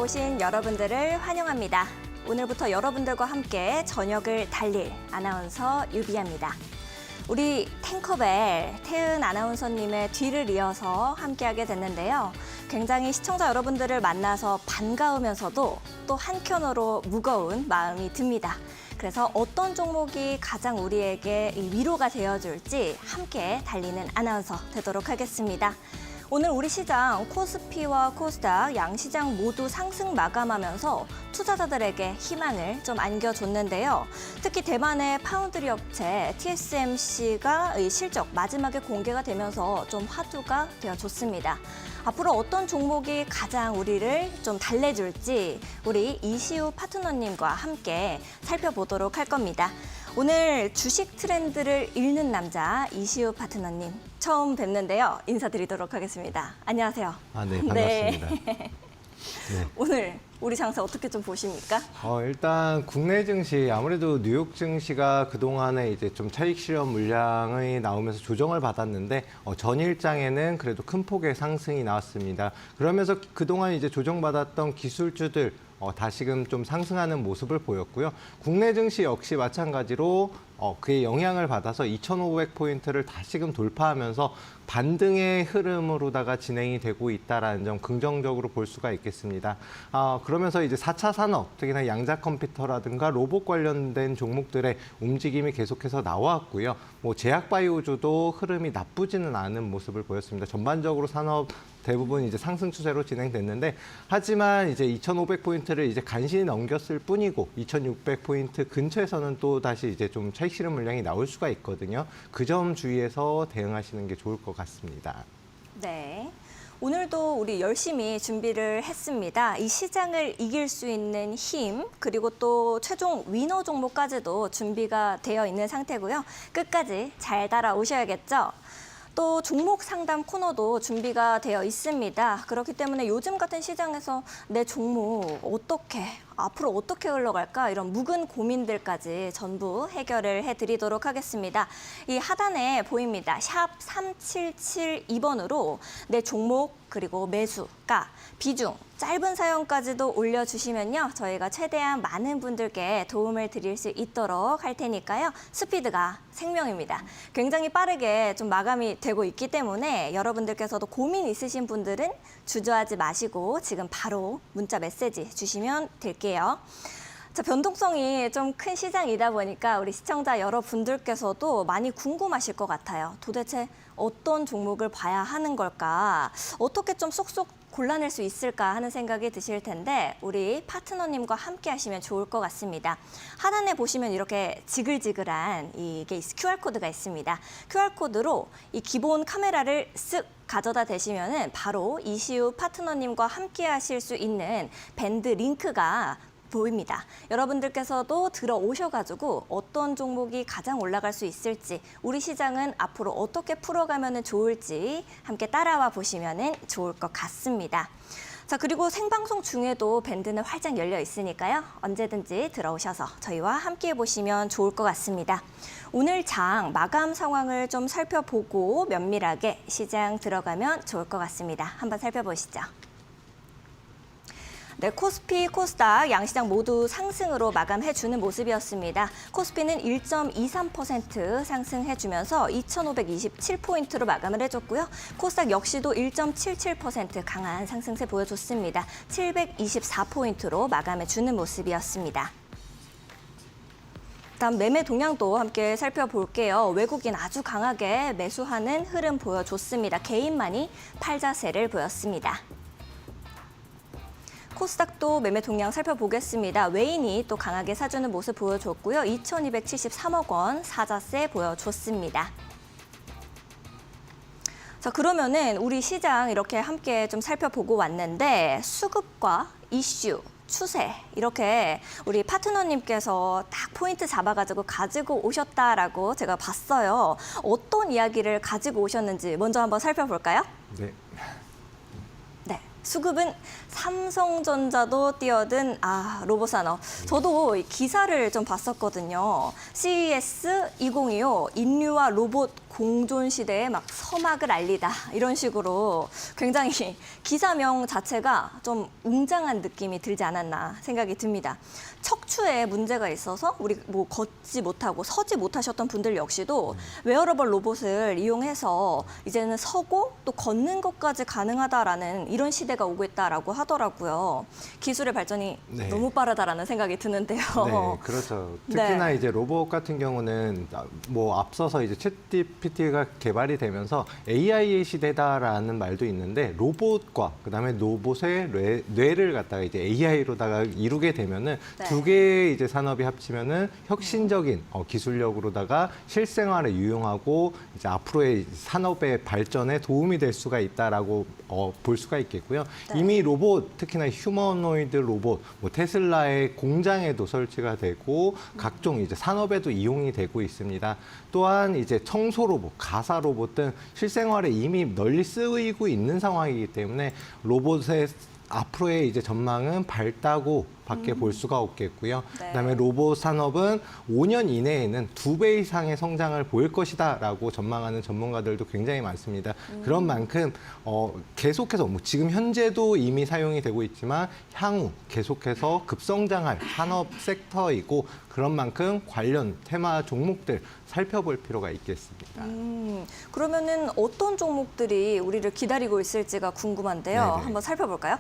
오신 여러분들을 환영합니다. 오늘부터 여러분들과 함께 저녁을 달릴 아나운서 유비아입니다. 우리 탱커벨 태은 아나운서님의 뒤를 이어서 함께하게 됐는데요. 굉장히 시청자 여러분들을 만나서 반가우면서도 또 한켠으로 무거운 마음이 듭니다. 그래서 어떤 종목이 가장 우리에게 위로가 되어줄지 함께 달리는 아나운서 되도록 하겠습니다. 오늘 우리 시장 코스피와 코스닥 양시장 모두 상승 마감하면서 투자자들에게 희망을 좀 안겨줬는데요. 특히 대만의 파운드리 업체 TSMC가 실적 마지막에 공개가 되면서 좀 화두가 되어줬습니다. 앞으로 어떤 종목이 가장 우리를 좀 달래줄지 우리 이시우 파트너님과 함께 살펴보도록 할 겁니다. 오늘 주식 트렌드를 읽는 남자 이시우 파트너님 처음 뵙는데요. 인사드리도록 하겠습니다. 안녕하세요. 네, 반갑습니다. 네. 오늘 우리 장세 어떻게 좀 보십니까? 일단 국내 증시 아무래도 뉴욕 증시가 그동안에 이제 좀 차익 실현 물량이 나오면서 조정을 받았는데 전일장에는 그래도 큰 폭의 상승이 나왔습니다. 그러면서 그동안 이제 조정받았던 기술주들 다시금 좀 상승하는 모습을 보였고요. 국내 증시 역시 마찬가지로 그의 영향을 받아서 2,500포인트를 다시금 돌파하면서 반등의 흐름으로다가 진행이 되고 있다는 점 긍정적으로 볼 수가 있겠습니다. 그러면서 이제 4차 산업, 특히나 양자 컴퓨터라든가 로봇 관련된 종목들의 움직임이 계속해서 나왔고요. 제약바이오주도 흐름이 나쁘지는 않은 모습을 보였습니다. 전반적으로 산업 대부분 이제 상승 추세로 진행됐는데, 하지만 이제 2,500포인트를 이제 간신히 넘겼을 뿐이고 2,600포인트 근처에서는 또 다시 이제 좀 차익 실현 물량이 나올 수가 있거든요. 그 점 주의해서 대응하시는 게 좋을 것 같습니다. 네. 오늘도 우리 열심히 준비를 했습니다. 이 시장을 이길 수 있는 힘, 그리고 또 최종 위너 종목까지도 준비가 되어 있는 상태고요. 끝까지 잘 따라오셔야겠죠? 또 종목 상담 코너도 준비가 되어 있습니다. 그렇기 때문에 요즘 같은 시장에서 내 종목 앞으로 어떻게 흘러갈까 이런 묵은 고민들까지 전부 해결을 해드리도록 하겠습니다. 이 하단에 보입니다. 샵 3772번으로 내 종목 그리고 매수가, 비중, 짧은 사연까지도 올려주시면요. 저희가 최대한 많은 분들께 도움을 드릴 수 있도록 할 테니까요. 스피드가 생명입니다. 굉장히 빠르게 좀 마감이 되고 있기 때문에 여러분들께서도 고민 있으신 분들은 주저하지 마시고 지금 바로 문자 메시지 주시면 될게요. 자, 변동성이 좀 큰 시장이다 보니까 우리 시청자 여러분들께서도 많이 궁금하실 것 같아요. 도대체 어떤 종목을 봐야 하는 걸까? 어떻게 좀 쏙쏙 골라낼 수 있을까 하는 생각이 드실 텐데 우리 파트너님과 함께 하시면 좋을 것 같습니다. 하단에 보시면 이렇게 지글지글한 이게 QR코드가 있습니다. QR코드로 이 기본 카메라를 쓱 가져다 대시면은 바로 이시우 파트너님과 함께 하실 수 있는 밴드 링크가 보입니다. 여러분들께서도 들어오셔가지고 어떤 종목이 가장 올라갈 수 있을지, 우리 시장은 앞으로 어떻게 풀어가면 좋을지 함께 따라와 보시면 좋을 것 같습니다. 자, 그리고 생방송 중에도 밴드는 활짝 열려 있으니까요. 언제든지 들어오셔서 저희와 함께 보시면 좋을 것 같습니다. 오늘 장 마감 상황을 좀 살펴보고 면밀하게 시장 들어가면 좋을 것 같습니다. 한번 살펴보시죠. 네, 코스피, 코스닥 양시장 모두 상승으로 마감해주는 모습이었습니다. 코스피는 1.23% 상승해주면서 2,527포인트로 마감을 해줬고요. 코스닥 역시도 1.77% 강한 상승세 보여줬습니다. 724포인트로 마감해주는 모습이었습니다. 다음 매매 동향도 함께 살펴볼게요. 외국인 아주 강하게 매수하는 흐름 보여줬습니다. 개인만이 팔자세를 보였습니다. 코스닥도 매매 동향 살펴보겠습니다. 외인이 또 강하게 사주는 모습 보여줬고요. 2,273억 원 사자세 보여줬습니다. 자, 그러면은 우리 시장 이렇게 함께 좀 살펴보고 왔는데 수급과 이슈, 추세 이렇게 우리 파트너님께서 딱 포인트 잡아가지고 가지고 오셨다라고 제가 봤어요. 어떤 이야기를 가지고 오셨는지 먼저 한번 살펴볼까요? 네. 네. 수급은 삼성전자도 뛰어든 로봇 산업. 저도 기사를 좀 봤었거든요. CES 2025 인류와 로봇 공존 시대에 막 서막을 알리다 이런 식으로 굉장히 기사명 자체가 좀 웅장한 느낌이 들지 않았나 생각이 듭니다. 척추에 문제가 있어서 우리 뭐 걷지 못하고 서지 못하셨던 분들 역시도 웨어러블 로봇을 이용해서 이제는 서고 또 걷는 것까지 가능하다라는 이런 시대가 오고 있다라고 하더라고요. 기술의 발전이 네. 너무 빠르다라는 생각이 드는데요. 네, 그렇죠. 특히나 네. 이제 로봇 같은 경우는 뭐 앞서서 이제 챗GPT가 개발이 되면서 AI의 시대다라는 말도 있는데 로봇과 그다음에 로봇의 뇌를 갖다가 이제 AI로다가 이루게 되면은 네. 두 개의 이제 산업이 합치면은 혁신적인 기술력으로다가 실생활에 유용하고 이제 앞으로의 산업의 발전에 도움이 될 수가 있다라고 볼 수가 있겠고요. 네. 이미 로봇, 특히나 휴머노이드 로봇, 뭐 테슬라의 공장에도 설치가 되고 각종 이제 산업에도 이용이 되고 있습니다. 또한 이제 청소 로봇, 가사 로봇 등 실생활에 이미 널리 쓰이고 있는 상황이기 때문에 로봇의 앞으로의 이제 전망은 밝다고 밖에 볼 수가 없겠고요. 네. 그다음에 로봇 산업은 5년 이내에는 2배 이상의 성장을 보일 것이다라고 전망하는 전문가들도 굉장히 많습니다. 그런 만큼 계속해서 뭐 지금 현재도 이미 사용이 되고 있지만 향후 계속해서 급성장할 산업 섹터이고 그런 만큼 관련 테마 종목들 살펴볼 필요가 있겠습니다. 그러면은 어떤 종목들이 우리를 기다리고 있을지가 궁금한데요. 네네. 한번 살펴볼까요?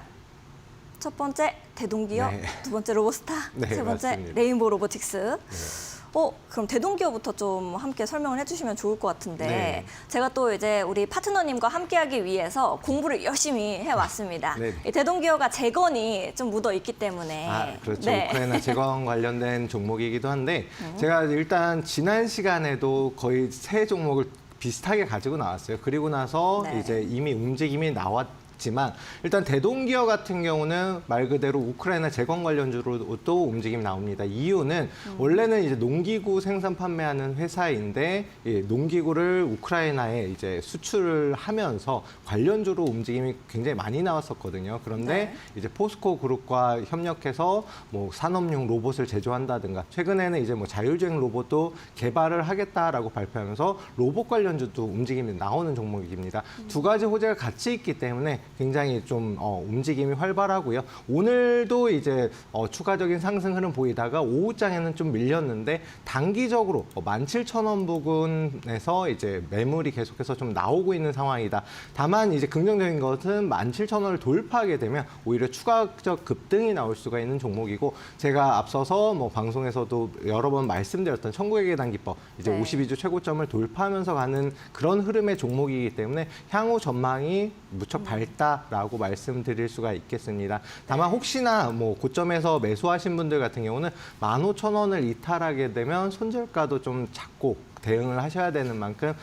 첫 번째 대동기업, 네. 두 번째 로봇스타, 네, 세 번째 맞습니다. 레인보우 로보틱스. 네. 그럼 대동기업부터 좀 함께 설명을 해주시면 좋을 것 같은데 네. 제가 또 이제 우리 파트너님과 함께하기 위해서 공부를 열심히 해왔습니다. 네. 이 대동기업가 재건이 좀 묻어 있기 때문에 그렇죠. 네. 우크라이나 재건 관련된 종목이기도 한데 제가 일단 지난 시간에도 거의 세 종목을 비슷하게 가지고 나왔어요. 그리고 나서 네. 이제 이미 움직임이 나왔지만 일단 대동기업 같은 경우는 말 그대로 우크라이나 재건 관련주로 또 움직임 나옵니다. 이유는 원래는 이제 농기구 생산 판매하는 회사인데 이 농기구를 우크라이나에 이제 수출을 하면서 관련주로 움직임이 굉장히 많이 나왔었거든요. 그런데 네. 이제 포스코 그룹과 협력해서 뭐 산업용 로봇을 제조한다든가 최근에는 이제 뭐 자율주행 로봇도 개발을 하겠다라고 발표하면서 로봇 관련주도 움직임이 나오는 종목입니다. 두 가지 호재가 같이 있기 때문에 굉장히 좀 움직임이 활발하고요. 오늘도 이제 추가적인 상승 흐름 보이다가 오후장에는 좀 밀렸는데 단기적으로 17,000원 부근에서 이제 매물이 계속해서 좀 나오고 있는 상황이다. 다만 이제 긍정적인 것은 17,000원을 돌파하게 되면 오히려 추가적 급등이 나올 수가 있는 종목이고 제가 앞서서 뭐 방송에서도 여러 번 말씀드렸던 천국의 계단 기법 이제 네. 52주 최고점을 돌파하면서 가는 그런 흐름의 종목이기 때문에 향후 전망이 무척 밝다라고 말씀드릴 수가 있겠습니다. 다만 혹시나 뭐 고점에서 매수하신 분들 같은 경우는 15,000원을 이탈하게 되면 손절가도 좀 작고 대응을 하셔야 되는 만큼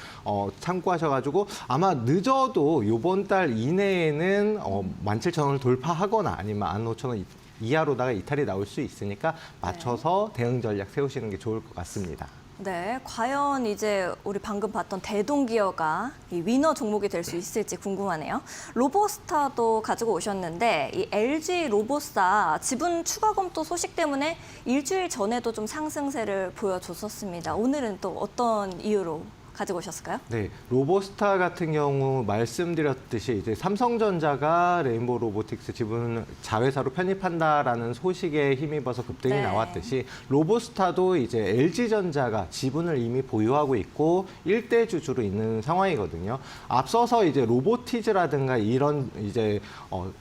참고하셔가지고 아마 늦어도 이번 달 이내에는 17,000원을 돌파하거나 아니면 15,000원 이하로다가 이탈이 나올 수 있으니까 맞춰서 대응 전략 세우시는 게 좋을 것 같습니다. 네, 과연 이제 우리 방금 봤던 대동기업가 이 위너 종목이 될 수 있을지 궁금하네요. 로보스타도 가지고 오셨는데 이 LG 로보스타 지분 추가 검토 소식 때문에 일주일 전에도 좀 상승세를 보여줬었습니다. 오늘은 또 어떤 이유로 가지고 오셨을까요? 네, 로보스타 같은 경우 말씀드렸듯이 이제 삼성전자가 레인보우 로보틱스 지분 자회사로 편입한다라는 소식에 힘입어서 급등이 네. 나왔듯이 로보스타도 이제 LG전자가 지분을 이미 보유하고 있고 일대 주주로 있는 상황이거든요. 앞서서 이제 로보티즈라든가 이런 이제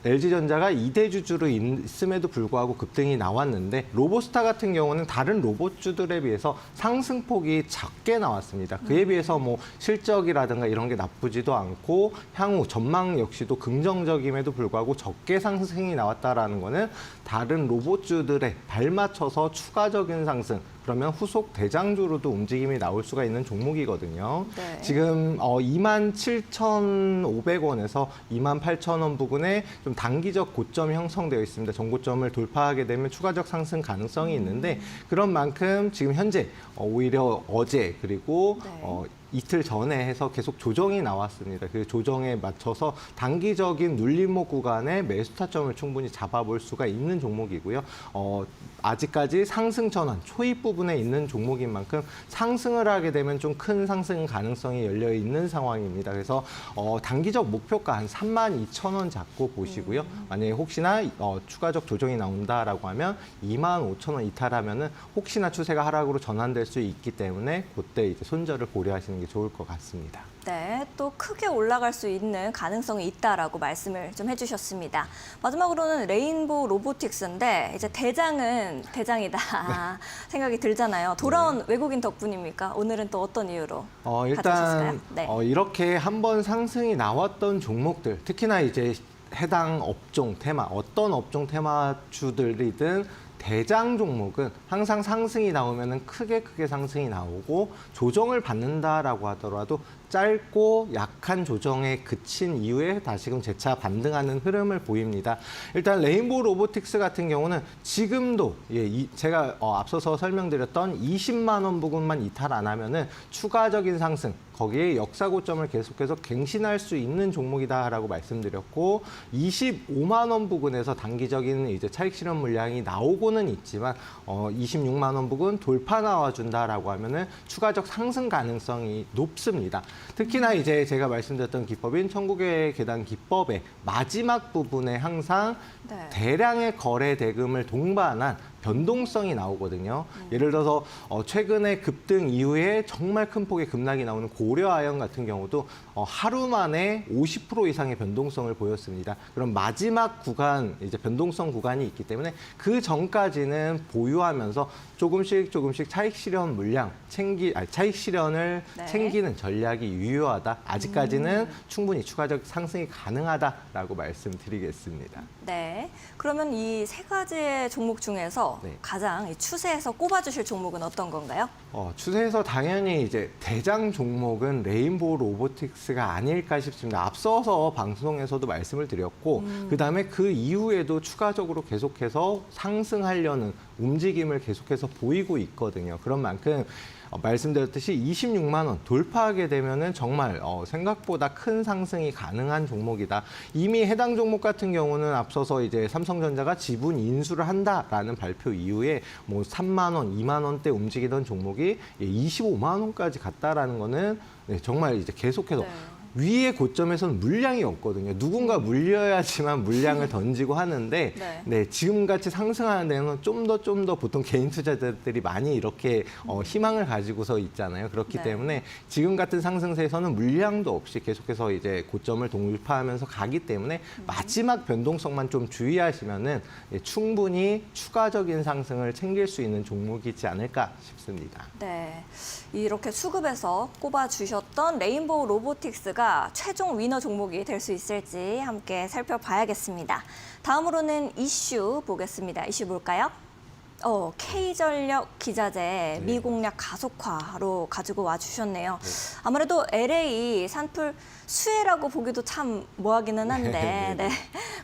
LG전자가 2대 주주로 있음에도 불구하고 급등이 나왔는데 로보스타 같은 경우는 다른 로봇주들에 비해서 상승폭이 작게 나왔습니다. 그에 비해서 뭐 실적이라든가 이런 게 나쁘지도 않고 향후 전망 역시도 긍정적임에도 불구하고 적게 상승이 나왔다라는 거는 다른 로봇주들에 발맞춰서 추가적인 상승 그러면 후속 대장주로도 움직임이 나올 수가 있는 종목이거든요. 네. 지금 27,500원에서 28,000원 부근에 좀 단기적 고점이 형성되어 있습니다. 전고점을 돌파하게 되면 추가적 상승 가능성이 있는데 그런 만큼 지금 현재 오히려 어제 그리고 네. 이틀 전에 해서 계속 조정이 나왔습니다. 그 조정에 맞춰서 단기적인 눌림목 구간에 매수 타점을 충분히 잡아볼 수가 있는 종목이고요. 아직까지 상승 전환 초입 부분에 있는 종목인 만큼 상승을 하게 되면 좀 큰 상승 가능성이 열려 있는 상황입니다. 그래서 단기적 목표가 한 32,000원 잡고 보시고요. 만약에 혹시나 추가적 조정이 나온다라고 하면 25,000원 이탈하면은 혹시나 추세가 하락으로 전환될 수 있기 때문에 그때 이제 손절을 고려하시는 게 좋을 것 같습니다. 네, 또 크게 올라갈 수 있는 가능성이 있다라고 말씀을 좀 해주셨습니다. 마지막으로는 레인보우 로보틱스인데 이제 대장은 대장이다 생각이 들잖아요. 돌아온 외국인 덕분입니까? 오늘은 또 어떤 이유로 일단 네. 이렇게 한번 상승이 나왔던 종목들, 특히나 이제 해당 업종 테마, 어떤 업종 테마주들이든 대장 종목은 항상 상승이 나오면 크게 상승이 나오고 조정을 받는다라고 하더라도 짧고 약한 조정에 그친 이후에 다시금 재차 반등하는 흐름을 보입니다. 일단 레인보우 로보틱스 같은 경우는 지금도 제가 앞서서 설명드렸던 20만 원 부근만 이탈 안 하면은 추가적인 상승, 거기에 역사 고점을 계속해서 갱신할 수 있는 종목이다라고 말씀드렸고 25만 원 부근에서 단기적인 이제 차익 실현 물량이 나오고는 있지만 26만 원 부근 돌파 나와준다라고 하면은 추가적 상승 가능성이 높습니다. 특히나 이제 제가 말씀드렸던 기법인 천국의 계단 기법의 마지막 부분에 항상 네. 대량의 거래 대금을 동반한 변동성이 나오거든요. 예를 들어서 최근에 급등 이후에 정말 큰 폭의 급락이 나오는 고려아연 같은 경우도 하루 만에 50% 이상의 변동성을 보였습니다. 그럼 마지막 구간, 이제 변동성 구간이 있기 때문에 그 전까지는 보유하면서 조금씩 차익 실현 물량 차익 실현을 네. 챙기는 전략이 유효하다. 아직까지는 충분히 추가적 상승이 가능하다라고 말씀드리겠습니다. 네. 그러면 이 세 가지의 종목 중에서 네. 가장 이 추세에서 꼽아주실 종목은 어떤 건가요? 추세에서 당연히 이제 대장 종목은 레인보우 로보틱스가 아닐까 싶습니다. 앞서서 방송에서도 말씀을 드렸고, 그다음에 그 이후에도 추가적으로 계속해서 상승하려는 움직임을 계속해서 보이고 있거든요. 그런 만큼 말씀드렸듯이 26만 원 돌파하게 되면은 정말 생각보다 큰 상승이 가능한 종목이다. 이미 해당 종목 같은 경우는 앞서서 이제 삼성전자가 지분 인수를 한다라는 발표 이후에 뭐 3만 원, 2만 원대 움직이던 종목이 25만 원까지 갔다라는 거는 정말 이제 계속해서 네. 위의 고점에서는 물량이 없거든요. 누군가 물려야지만 물량을 던지고 하는데 네. 지금같이 상승하는 데는 좀 더 보통 개인 투자자들이 많이 이렇게 희망을 가지고서 있잖아요. 그렇기 네. 때문에 지금 같은 상승세에서는 물량도 없이 계속해서 이제 고점을 돌파하면서 가기 때문에 마지막 변동성만 좀 주의하시면은 충분히 추가적인 상승을 챙길 수 있는 종목이지 않을까 싶습니다. 네. 이렇게 수급에서 꼽아주셨던 레인보우 로보틱스가 최종 위너 종목이 될 수 있을지 함께 살펴봐야겠습니다. 다음으로는 이슈 보겠습니다. 이슈 볼까요? K전력 기자재 미공략 가속화로 가지고 와주셨네요. 아무래도 LA 산불 수해라고 보기도 참 뭐하기는 한데 네.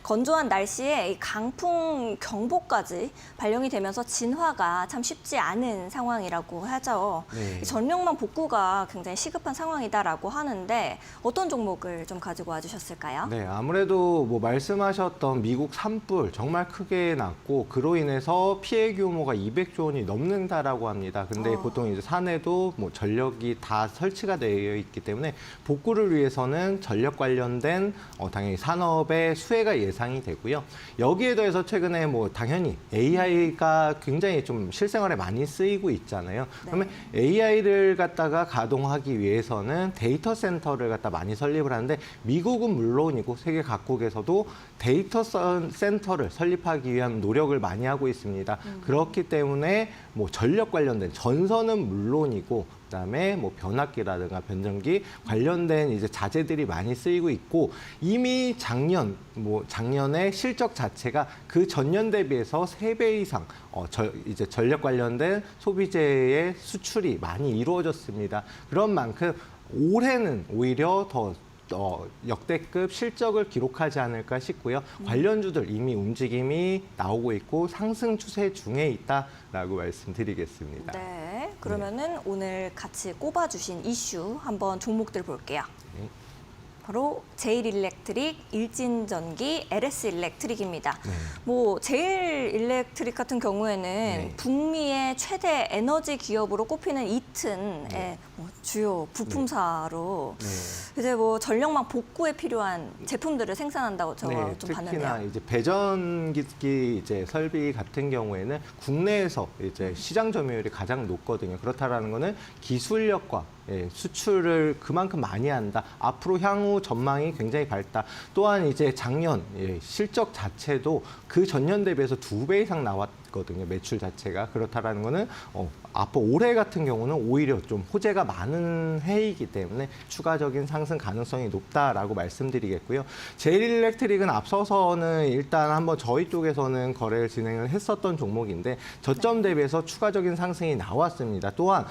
건조한 날씨에 이 강풍 경보까지 발령이 되면서 진화가 참 쉽지 않은 상황이라고 하죠. 네. 전력망 복구가 굉장히 시급한 상황이다라고 하는데 어떤 종목을 좀 가지고 와주셨을까요? 네, 아무래도 뭐 말씀하셨던 미국 산불 정말 크게 났고 그로 인해서 피해 규모가 200조 원이 넘는다라고 합니다. 근데 보통 이제 산에도 뭐 전력이 다 설치가 되어 있기 때문에 복구를 위해서는 전력 관련된 당연히 산업의 수혜가 예상이 되고요. 여기에 더해서 최근에 뭐 당연히 AI가 굉장히 좀 실생활에 많이 쓰이고 있잖아요. 그러면 AI를 갖다가 가동하기 위해서는 데이터 센터를 갖다 많이 설립을 하는데 미국은 물론이고 세계 각국에서도 데이터 센터를 설립하기 위한 노력을 많이 하고 있습니다. 그렇기 때문에 뭐 전력 관련된 전선은 물론이고 그다음에 뭐 변압기라든가 변전기 관련된 이제 자재들이 많이 쓰이고 있고 이미 작년에 실적 자체가 그 전년 대비해서 3배 이상 이제 전력 관련된 소비재의 수출이 많이 이루어졌습니다. 그런 만큼 올해는 오히려 더 역대급 실적을 기록하지 않을까 싶고요. 관련주들 이미 움직임이 나오고 있고 상승 추세 중에 있다라고 말씀드리겠습니다. 네, 그러면은 오늘 같이 꼽아주신 이슈 한번 종목들 볼게요. 네. 바로 제일일렉트릭, 일진전기, LS일렉트릭입니다. 네. 뭐 제일일렉트릭 같은 경우에는 네. 북미의 최대 에너지 기업으로 꼽히는 이튼의 뭐 주요 부품사로 네. 이제 뭐 전력망 복구에 필요한 제품들을 생산한다고 좀 특히나 봤는데요. 이제 배전기기 이제 설비 같은 경우에는 국내에서 이제 시장 점유율이 가장 높거든요. 그렇다라는 거는 기술력과 수출을 그만큼 많이 한다. 앞으로 향후 전망이 굉장히 밝다. 또한 이제 작년 실적 자체도 그 전년 대비해서 2배 이상 나왔거든요. 매출 자체가. 그렇다라는 거는 앞으로 올해 같은 경우는 오히려 좀 호재가 많은 해이기 때문에 추가적인 상승 가능성이 높다라고 말씀드리겠고요. 제일일렉트릭은 앞서서는 일단 한번 저희 쪽에서는 거래를 진행을 했었던 종목인데 저점 대비해서 추가적인 상승이 나왔습니다. 또한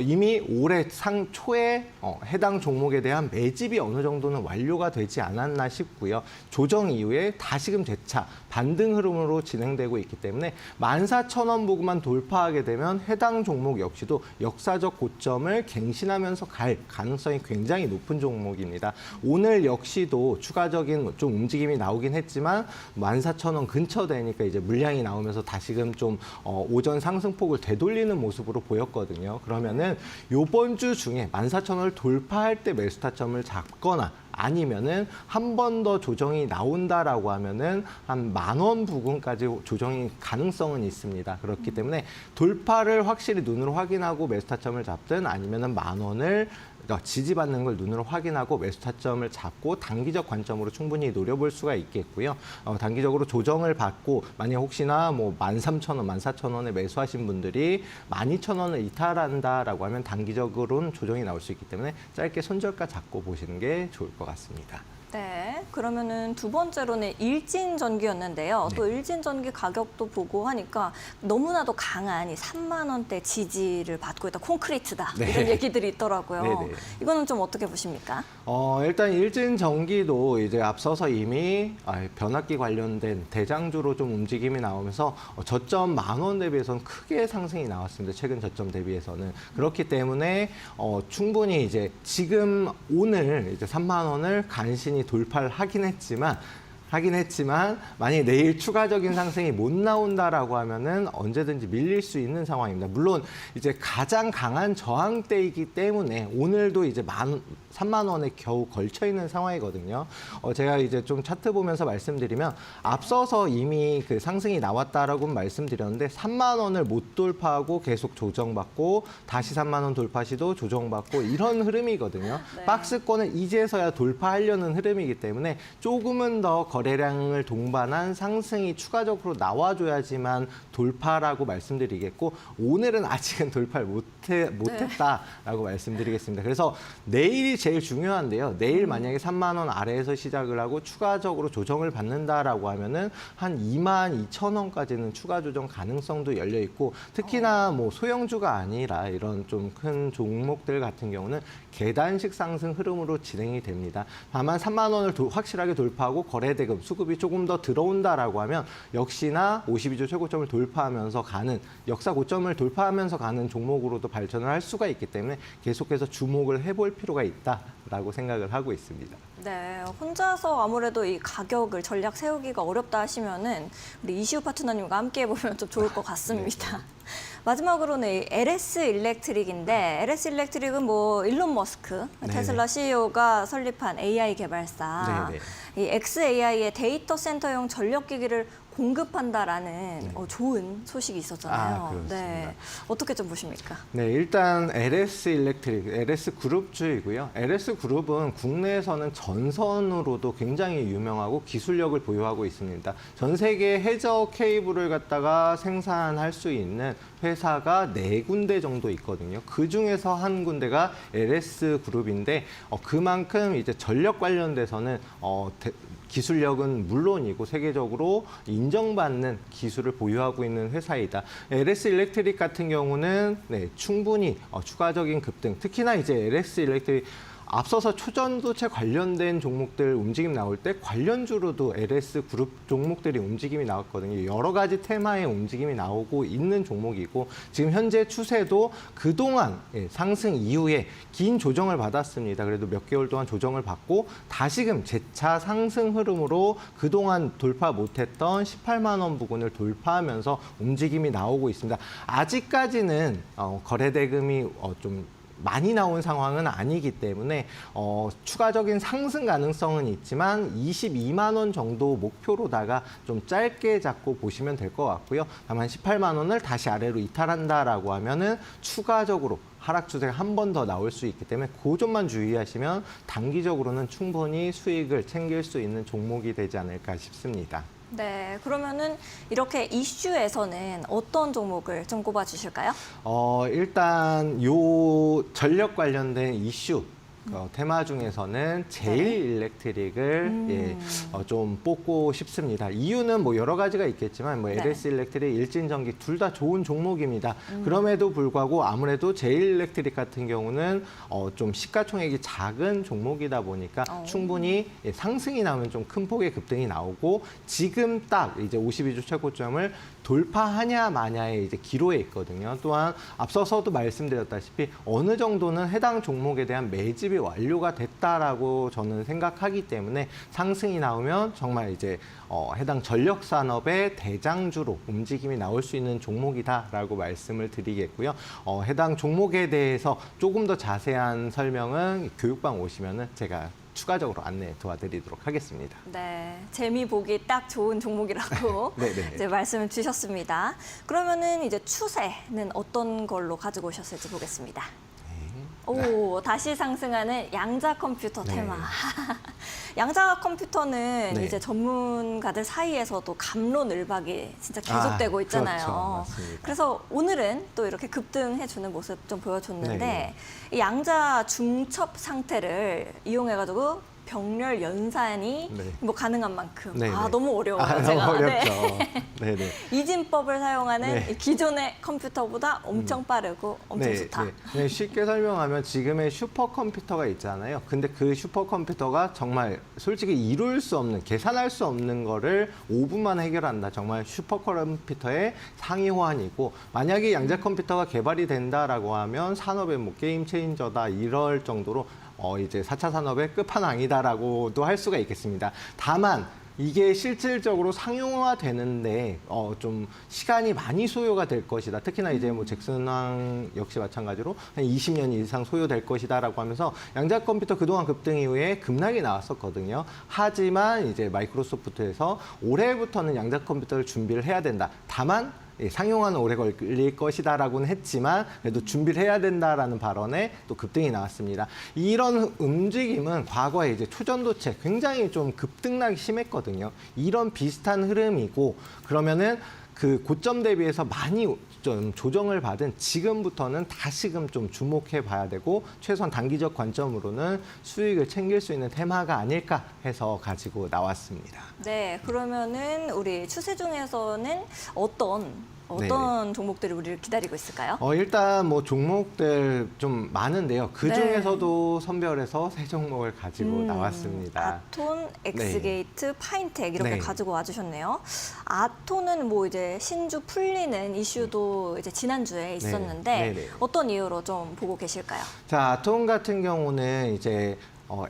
이미 올해 초에 해당 종목에 대한 매집이 어느 정도는 완료가 되지 않았나 싶고요. 조정 이후에 다시금 재차 반등 흐름으로 진행되고 있기 때문에 14,000원 부근만 돌파하게 되면 해당 종목 역시도 역사적 고점을 갱신하면서 갈 가능성이 굉장히 높은 종목입니다. 오늘 역시도 추가적인 좀 움직임이 나오긴 했지만 14,000원 근처 되니까 이제 물량이 나오면서 다시금 좀 오전 상승폭을 되돌리는 모습으로 보였거든요. 그러면은 이번 주 중에 14,000원을 돌파할 때 매수 타점을 잡거나 아니면은 한 번 더 조정이 나온다라고 하면은 한 10,000원 부근까지 조정이 가능성은 있습니다. 그렇기 때문에 돌파를 확실히 눈으로 확인하고 매수 타점을 잡든 아니면은 10,000원을 지지받는 걸 눈으로 확인하고 매수 타점을 잡고 단기적 관점으로 충분히 노려볼 수가 있겠고요. 단기적으로 조정을 받고 만약 혹시나 뭐 13,000원, 14,000원에 매수하신 분들이 12,000원을 이탈한다라고 하면 단기적으로는 조정이 나올 수 있기 때문에 짧게 손절가 잡고 보시는 게 좋을 것 같습니다. 네, 그러면은 두 번째로는 일진전기였는데요. 네. 또 일진전기 가격도 보고 하니까 너무나도 강한 이 3만 원대 지지를 받고 있다, 콘크리트다 네. 이런 얘기들이 있더라고요. 네네. 이거는 좀 어떻게 보십니까? 일단 일진전기도 이제 앞서서 이미 변압기 관련된 대장주로 좀 움직임이 나오면서 저점 10,000원 대비해서는 크게 상승이 나왔습니다. 최근 저점 대비해서는. 그렇기 때문에 충분히 이제 지금 오늘 이제 3만 원을 간신히 돌파를 하긴 했지만 만약에 내일 추가적인 상승이 못 나온다라고 하면은 언제든지 밀릴 수 있는 상황입니다. 물론 이제 가장 강한 저항대이기 때문에 오늘도 이제 3만 원에 겨우 걸쳐 있는 상황이거든요. 제가 이제 좀 차트 보면서 말씀드리면 앞서서 이미 그 상승이 나왔다라고 말씀드렸는데 3만 원을 못 돌파하고 계속 조정받고 다시 3만 원 돌파 시도 조정받고 이런 흐름이거든요. 네. 박스권을 이제서야 돌파하려는 흐름이기 때문에 조금은 더 거래량을 동반한 상승이 추가적으로 나와줘야지만 돌파라고 말씀드리겠고 오늘은 아직은 돌파를 못했다라고 말씀드리겠습니다. 그래서 내일이 제일 중요한데요. 내일 만약에 3만 원 아래에서 시작을 하고 추가적으로 조정을 받는다라고 하면은 한 22,000원까지는 추가 조정 가능성도 열려 있고 특히나 뭐 소형주가 아니라 이런 좀 큰 종목들 같은 경우는 계단식 상승 흐름으로 진행이 됩니다. 다만 3만 원을 확실하게 돌파하고 거래대금 수급이 조금 더 들어온다라고 하면 역시나 52주 최고점을 돌파하면서 가는 역사 고점을 돌파하면서 가는 종목으로도 발전을 할 수가 있기 때문에 계속해서 주목을 해볼 필요가 있다라고 생각을 하고 있습니다. 네, 혼자서 아무래도 이 가격을 전략 세우기가 어렵다 하시면은 우리 이시우 파트너님과 함께 해보면 좀 좋을 것 같습니다. 마지막으로는 이 LS 일렉트릭인데 LS 일렉트릭은 뭐 일론 머스크 네네. 테슬라 CEO가 설립한 AI 개발사 네네. 이 XAI의 데이터 센터용 전력기기를 공급한다라는 좋은 소식이 있었잖아요. 그렇습니다. 어떻게 좀 보십니까? 네, 일단 LS 일렉트릭, LS 그룹주이고요. LS 그룹은 국내에서는 전선으로도 굉장히 유명하고 기술력을 보유하고 있습니다. 전 세계 해저 케이블을 갖다가 생산할 수 있는 회사가 4군데 정도 있거든요. 그 중에서 한 군데가 LS 그룹인데 그만큼 이제 전력 관련돼서는 기술력은 물론이고 세계적으로 인정받는 기술을 보유하고 있는 회사이다. LS 일렉트릭 같은 경우는 충분히 추가적인 급등, 특히나 이제 LS 일렉트릭 앞서서 초전도체 관련된 종목들 움직임 나올 때 관련주로도 LS 그룹 종목들이 움직임이 나왔거든요. 여러 가지 테마의 움직임이 나오고 있는 종목이고 지금 현재 추세도 그동안 상승 이후에 긴 조정을 받았습니다. 그래도 몇 개월 동안 조정을 받고 다시금 재차 상승 흐름으로 그동안 돌파 못했던 18만 원 부근을 돌파하면서 움직임이 나오고 있습니다. 아직까지는 거래대금이 좀 많이 나온 상황은 아니기 때문에 추가적인 상승 가능성은 있지만 22만 원 정도 목표로다가 좀 짧게 잡고 보시면 될 것 같고요. 다만 18만 원을 다시 아래로 이탈한다라고 하면은 추가적으로 하락 추세가 한 번 더 나올 수 있기 때문에 그 점만 주의하시면 단기적으로는 충분히 수익을 챙길 수 있는 종목이 되지 않을까 싶습니다. 네, 그러면은 이렇게 이슈에서는 어떤 종목을 좀 꼽아 주실까요? 일단 요 전력 관련된 이슈 테마 중에서는 제일일렉트릭을 좀 뽑고 싶습니다. 이유는 뭐 여러 가지가 있겠지만 뭐 네. LS 일렉트릭, 일진전기 둘 다 좋은 종목입니다. 그럼에도 불구하고 아무래도 제일일렉트릭 같은 경우는 좀 시가총액이 작은 종목이다 보니까 충분히 상승이 나오면 좀 큰 폭의 급등이 나오고 지금 딱 이제 52주 최고점을 돌파하냐 마냐의 이제 기로에 있거든요. 또한 앞서서도 말씀드렸다시피 어느 정도는 해당 종목에 대한 매집이 완료가 됐다라고 저는 생각하기 때문에 상승이 나오면 정말 이제 해당 전력 산업의 대장주로 움직임이 나올 수 있는 종목이다라고 말씀을 드리겠고요. 해당 종목에 대해서 조금 더 자세한 설명은 교육방 오시면은 제가 추가적으로 안내 도와드리도록 하겠습니다. 네, 재미 보기 딱 좋은 종목이라고 네네. 이제 말씀을 주셨습니다. 그러면은 이제 추세는 어떤 걸로 가지고 오셨을지 보겠습니다. 오, 다시 상승하는 양자 컴퓨터 네. 테마. 양자 컴퓨터는 네. 이제 전문가들 사이에서도 감론을박이 진짜 계속되고 있잖아요. 그렇죠. 맞습니다. 그래서 오늘은 또 이렇게 급등해주는 모습 좀 보여줬는데 네. 이 양자 중첩 상태를 이용해가지고 병렬 연산이 네. 뭐 가능한 만큼 네, 네. 너무 어려워요. 너무 제가. 어렵죠. 네. 네네. 이진법을 사용하는 네. 이 기존의 컴퓨터보다 엄청 빠르고 엄청 좋다. 네, 쉽게 설명하면 지금의 슈퍼컴퓨터가 있잖아요. 근데 그 슈퍼컴퓨터가 정말 솔직히 이룰 수 없는, 계산할 수 없는 거를 5분만 해결한다. 정말 슈퍼컴퓨터의 상위 호환이고 만약에 양자 컴퓨터가 개발이 된다라고 하면 산업의 뭐 게임 체인저다 이럴 정도로 이제 4차 산업의 끝판왕이다라고도 할 수가 있겠습니다. 다만 이게 실질적으로 상용화되는데 좀 시간이 많이 소요가 될 것이다. 특히나 이제 뭐 잭슨왕 역시 마찬가지로 한 20년 이상 소요될 것이다라고 하면서 양자 컴퓨터 그동안 급등 이후에 급락이 나왔었거든요. 하지만 이제 마이크로소프트에서 올해부터는 양자 컴퓨터를 준비를 해야 된다. 다만 상용화는 오래 걸릴 것이다라고는 했지만 그래도 준비를 해야 된다라는 발언에 또 급등이 나왔습니다. 이런 움직임은 과거에 이제 초전도체 굉장히 좀 급등락이 심했거든요. 이런 비슷한 흐름이고 그러면은 그 고점 대비해서 많이 좀 조정을 받은 지금부터는 다시금 좀 주목해 봐야 되고 최소한 단기적 관점으로는 수익을 챙길 수 있는 테마가 아닐까 해서 가지고 나왔습니다. 네, 그러면은 우리 추세 중에서는 어떤 종목들이 우리를 기다리고 있을까요? 일단 뭐 종목들 좀 많은데요. 그 중에서도 선별해서 세 종목을 가지고 나왔습니다. 아톤, 엑스게이트, 파인텍 이렇게 가지고 와주셨네요. 아톤은 뭐 이제 신주 풀리는 이슈도 이제 지난주에 있었는데 어떤 이유로 좀 보고 계실까요? 자, 아톤 같은 경우는 이제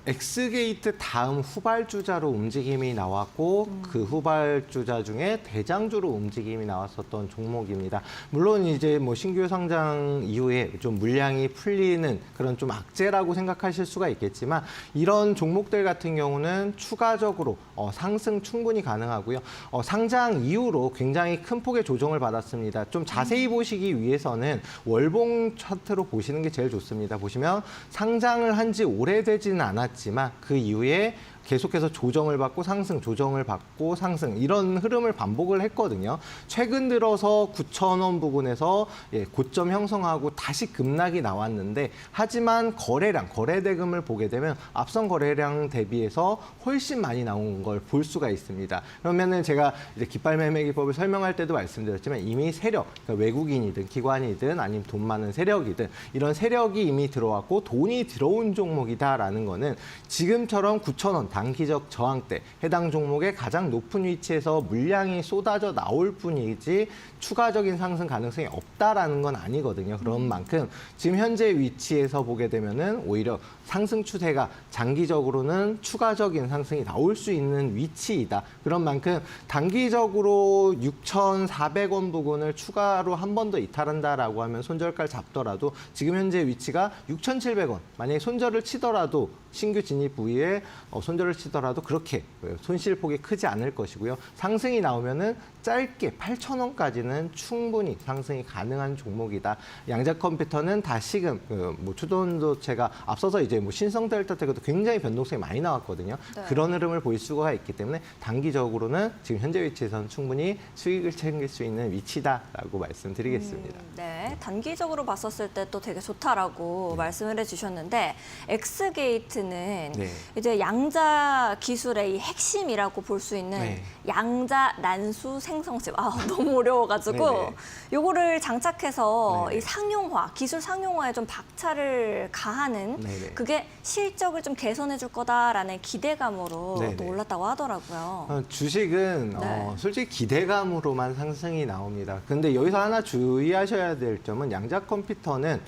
엑스게이트 다음 후발주자로 움직임이 나왔고 그 후발주자 중에 대장주로 움직임이 나왔었던 종목입니다. 물론 이제 뭐 신규 상장 이후에 좀 물량이 풀리는 그런 좀 악재라고 생각하실 수가 있겠지만 이런 종목들 같은 경우는 추가적으로 상승 충분히 가능하고요. 상장 이후로 굉장히 큰 폭의 조정을 받았습니다. 좀 자세히 보시기 위해서는 월봉 차트로 보시는 게 제일 좋습니다. 보시면 상장을 한 지 오래되지는 않았지만 그 이후에 계속해서 조정을 받고 상승, 조정을 받고 상승 이런 흐름을 반복을 했거든요. 최근 들어서 9,000원 부근에서 고점 형성하고 다시 급락이 나왔는데 하지만 거래량, 거래 대금을 보게 되면 앞선 거래량 대비해서 훨씬 많이 나온 걸 볼 수가 있습니다. 그러면은 제가 이제 깃발 매매 기법을 설명할 때도 말씀드렸지만 이미 세력, 그러니까 외국인이든 기관이든 아니면 돈 많은 세력이든 이런 세력이 이미 들어왔고 돈이 들어온 종목이다라는 거는 지금처럼 9,000원 단기적 저항대 해당 종목의 가장 높은 위치에서 물량이 쏟아져 나올 뿐이지 추가적인 상승 가능성이 없다라는 건 아니거든요. 그런 만큼 지금 현재 위치에서 보게 되면은 오히려 상승 추세가 장기적으로는 추가적인 상승이 나올 수 있는 위치이다. 그런 만큼 단기적으로 6,400원 부근을 추가로 한 번 더 이탈한다라고 하면 손절가를 잡더라도 지금 현재 위치가 6,700원. 만약에 손절을 치더라도 신규 진입 부위에 손절을 치더라도 그렇게 손실폭이 크지 않을 것이고요. 상승이 나오면은 짧게 8,000원까지는 충분히 상승이 가능한 종목이다. 양자 컴퓨터는 다시금 뭐 추동도체가 앞서서 이제 뭐 신성 델타테크도 굉장히 변동성이 많이 나왔거든요. 네. 그런 흐름을 볼 수가 있기 때문에 단기적으로는 지금 현재 위치에서는 충분히 수익을 챙길 수 있는 위치다라고 말씀드리겠습니다. 네, 단기적으로 봤었을 때 또 되게 좋다라고 말씀을 해주셨는데 엑스게이트는 네. 이제 양자 기술의 이 핵심이라고 볼 수 있는 네. 양자 난수 생성칩 너무 어려워가지고 네네. 요거를 장착해서 네네. 이 상용화 기술 상용화에 좀 박차를 가하는 네네. 그게 실적을 좀 개선해줄 거다라는 기대감으로 네네. 또 올랐다고 하더라고요. 주식은 네. 솔직히 기대감으로만 상승이 나옵니다. 근데 여기서 하나 주의하셔야 될 점은 양자 컴퓨터는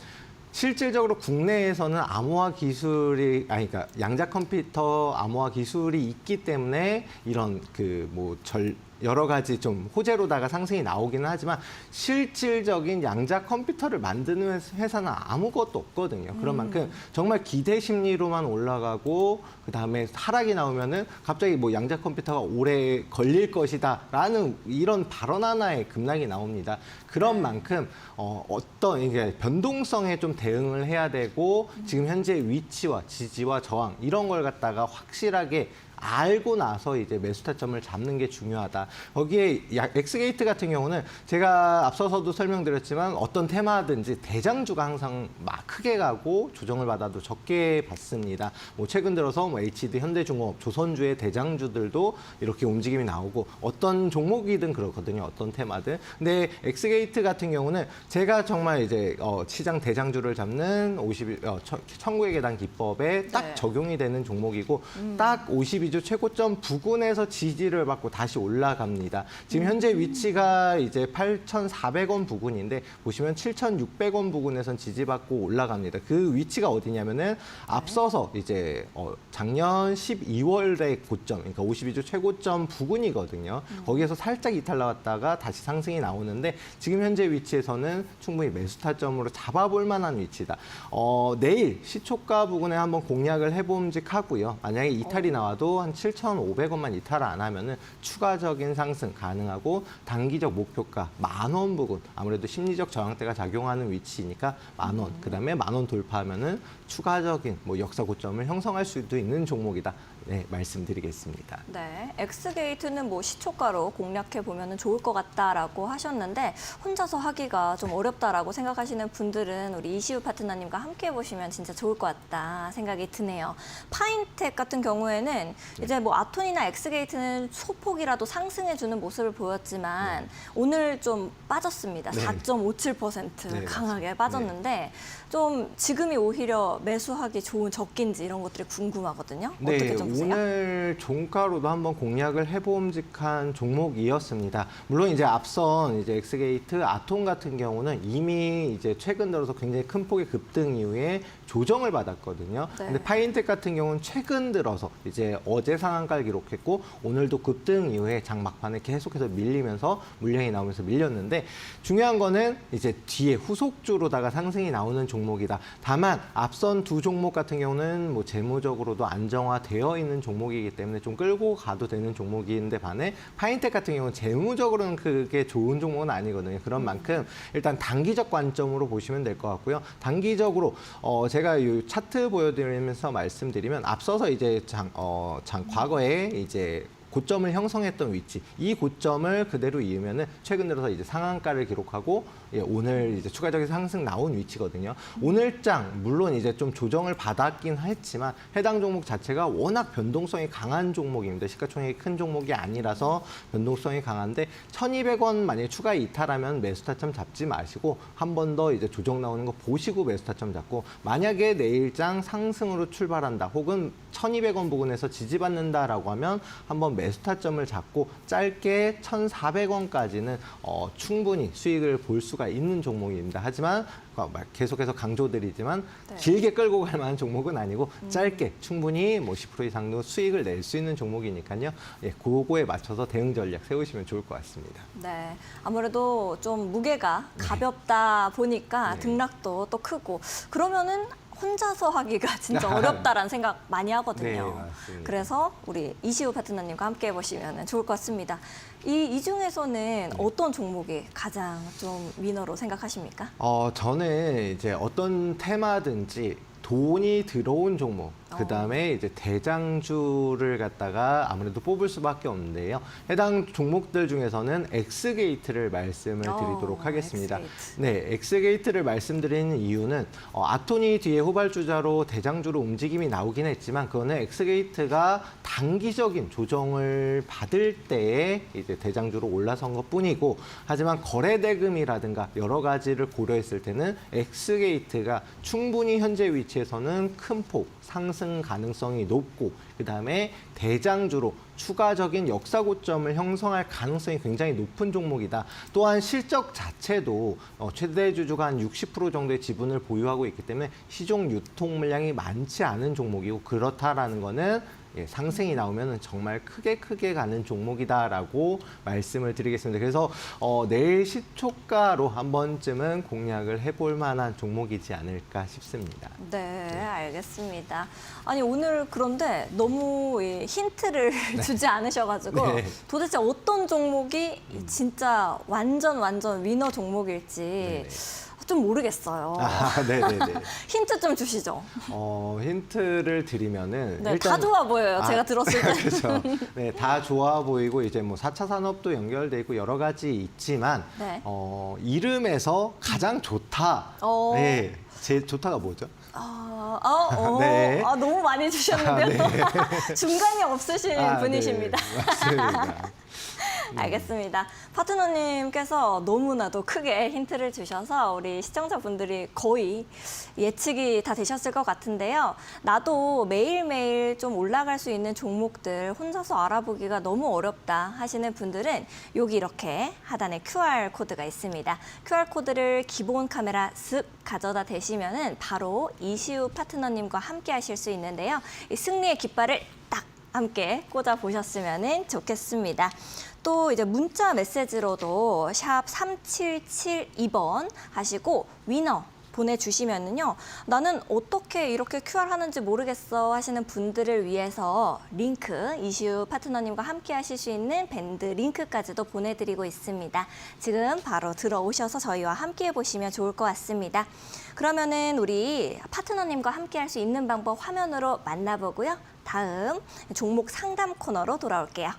실질적으로 국내에서는 암호화 기술이 그러니까 양자 컴퓨터 암호화 기술이 있기 때문에 이런 여러 가지 좀 호재로다가 상승이 나오기는 하지만 실질적인 양자 컴퓨터를 만드는 회사는 아무것도 없거든요. 그런 만큼 정말 기대 심리로만 올라가고 그다음에 하락이 나오면은 갑자기 뭐 양자 컴퓨터가 오래 걸릴 것이다라는 이런 발언 하나에 급락이 나옵니다. 그런 만큼 어떤 이게 변동성에 좀 대응을 해야 되고 지금 현재 위치와 지지와 저항 이런 걸 갖다가 확실하게 알고 나서 이제 매수 타점을 잡는 게 중요하다. 거기에 엑스게이트 같은 경우는 제가 앞서서도 설명드렸지만 어떤 테마든지 대장주가 항상 막 크게 가고 조정을 받아도 적게 받습니다. 뭐 최근 들어서 뭐 HD, 현대중공업, 조선주의 대장주들도 이렇게 움직임이 나오고 어떤 종목이든 그렇거든요. 어떤 테마든. 근데 엑스게이트 같은 경우는 제가 정말 이제 시장 대장주를 잡는 19의 계단 기법에 딱 네. 적용이 되는 종목이고 딱 52주 최고점 부근에서 지지를 받고 다시 올라갑니다. 지금 현재 위치가 이제 8,400원 부근인데 보시면 7,600원 부근에선 지지받고 올라갑니다. 그 위치가 어디냐면은 앞서서 이제 작년 12월의 고점, 그러니까 52주 최고점 부근이거든요. 거기에서 살짝 이탈 나왔다가 다시 상승이 나오는데 지금 현재 위치에서는 충분히 매수 타점으로 잡아볼 만한 위치다. 내일 시초가 부근에 한번 공략을 해봄직하고요. 만약에 이탈이 나와도 한 7,500원만 이탈 안 하면은 추가적인 상승 가능하고 단기적 목표가 10,000원 부근 아무래도 심리적 저항대가 작용하는 위치니까 10,000원 그다음에 10,000원 돌파하면은 추가적인 뭐 역사 고점을 형성할 수도 있는 종목이다. 네, 말씀드리겠습니다. 네, 엑스게이트는 뭐 시초가로 공략해 보면 좋을 것 같다라고 하셨는데 혼자서 하기가 좀 어렵다라고 생각하시는 분들은 우리 이시우 파트너님과 함께 해보시면 진짜 좋을 것 같다 생각이 드네요. 파인텍 같은 경우에는 이제 뭐 아톤이나 엑스게이트는 소폭이라도 상승해주는 모습을 보였지만 오늘 좀 빠졌습니다. 네. 4.57% 네, 강하게 빠졌는데 좀 지금이 오히려 매수하기 좋은 적기인지 이런 것들이 궁금하거든요. 어떻게 좀 보세요? 오늘 종가로도 한번 공략을 해봄직한 종목이었습니다. 물론 이제 앞선 이제 엑스게이트, 아톤 같은 경우는 이미 이제 최근 들어서 굉장히 큰 폭의 급등 이후에 조정을 받았거든요. 네. 근데 파인텍 같은 경우는 최근 들어서 이제 어제 상한가를 기록했고 오늘도 급등 이후에 장 막판에 계속해서 밀리면서 물량이 나오면서 밀렸는데 중요한 거는 이제 뒤에 후속주로다가 상승이 나오는 종목이다. 다만 앞선 두 종목 같은 경우는 뭐 재무적으로도 안정화되어 있는 종목이기 때문에 좀 끌고 가도 되는 종목인데 반해 파인텍 같은 경우는 재무적으로는 그게 좋은 종목은 아니거든요. 그런 만큼 일단 단기적 관점으로 보시면 될 것 같고요. 단기적으로 제가 이 차트 보여드리면서 말씀드리면 앞서서 이제 과거에 이제 고점을 형성했던 위치, 이 고점을 그대로 이으면은 최근 들어서 이제 상한가를 기록하고 오늘 이제 추가적인 상승 나온 위치거든요. 오늘장 물론 이제 좀 조정을 받았긴 했지만 해당 종목 자체가 워낙 변동성이 강한 종목입니다. 시가총액이 큰 종목이 아니라서 변동성이 강한데 1,200원 만약에 추가 이탈하면 매수 타점 잡지 마시고 한 번 더 이제 조정 나오는 거 보시고 매수 타점 잡고 만약에 내일장 상승으로 출발한다 혹은 1,200원 부근에서 지지받는다라고 하면 한번 매수 타점을 잡고 짧게 1,400원까지는 충분히 수익을 볼 수가 있는 종목입니다. 하지만 계속해서 강조드리지만 네. 길게 끌고 갈 만한 종목은 아니고 짧게 충분히 뭐 10% 이상도 수익을 낼 수 있는 종목이니까요. 예, 그거에 맞춰서 대응 전략 세우시면 좋을 것 같습니다. 네, 아무래도 좀 무게가 가볍다 보니까 네. 등락도 또 크고 그러면은 혼자서 하기가 진짜 어렵다라는 생각 많이 하거든요. 네, 맞습니다. 그래서 우리 이시우 파트너님과 함께 해보시면 좋을 것 같습니다. 이 중에서는 어떤 종목이 가장 좀 위너로 생각하십니까? 저는 이제 어떤 테마든지 돈이 들어온 종목, 그다음에 이제 대장주를 갖다가 아무래도 뽑을 수밖에 없는데요. 해당 종목들 중에서는 엑스게이트를 말씀을 드리도록 하겠습니다. 엑스게이트. 네, 엑스게이트를 말씀드리는 이유는 아토니 뒤에 후발주자로 대장주로 움직임이 나오긴 했지만 그거는 엑스게이트가 단기적인 조정을 받을 때에 이제 대장주로 올라선 것뿐이고 하지만 거래대금이라든가 여러 가지를 고려했을 때는 엑스게이트가 충분히 현재 위치에서는 큰 폭 상승 가능성이 높고 그다음에 대장주로 추가적인 역사 고점을 형성할 가능성이 굉장히 높은 종목이다. 또한 실적 자체도 최대 주주가 한 60% 정도의 지분을 보유하고 있기 때문에 시종 유통 물량이 많지 않은 종목이고 그렇다라는 거는 상승이 나오면 정말 크게 가는 종목이다라고 말씀을 드리겠습니다. 그래서 내일 시초가로 한 번쯤은 공략을 해볼 만한 종목이지 않을까 싶습니다. 네, 알겠습니다. 아니 오늘 그런데 너무 힌트를 주지 않으셔가지고 네. 도대체 어떤 종목이 진짜 완전 위너 종목일지 네네. 좀 모르겠어요. 네네네. 힌트 좀 주시죠. 힌트를 드리면은 네, 다 좋아 보여요. 제가 들었을 때. 그렇죠. 네, 다 좋아 보이고 이제 뭐 4차 산업도 연결돼 있고 여러 가지 있지만 네. 이름에서 가장 좋다. 네, 제 좋다가 뭐죠? 네. 너무 많이 주셨는데요. 중간이 없으신 분이십니다. 네, 맞습니다. 알겠습니다. 파트너님께서 너무나도 크게 힌트를 주셔서 우리 시청자분들이 거의 예측이 다 되셨을 것 같은데요. 나도 매일매일 좀 올라갈 수 있는 종목들 혼자서 알아보기가 너무 어렵다 하시는 분들은 여기 이렇게 하단에 QR코드가 있습니다. QR코드를 기본 카메라 쓱 가져다 대시면은 바로 이시우 파트너님과 함께 하실 수 있는데요. 이 승리의 깃발을 딱 함께 꽂아 보셨으면 좋겠습니다. 또 이제 문자 메시지로도 샵 3772번 하시고 위너 보내주시면은요. 나는 어떻게 이렇게 QR 하는지 모르겠어 하시는 분들을 위해서 링크, 이슈 파트너님과 함께 하실 수 있는 밴드 링크까지도 보내드리고 있습니다. 지금 바로 들어오셔서 저희와 함께 해보시면 좋을 것 같습니다. 그러면은 우리 파트너님과 함께 할 수 있는 방법 화면으로 만나보고요. 다음 종목 상담 코너로 돌아올게요.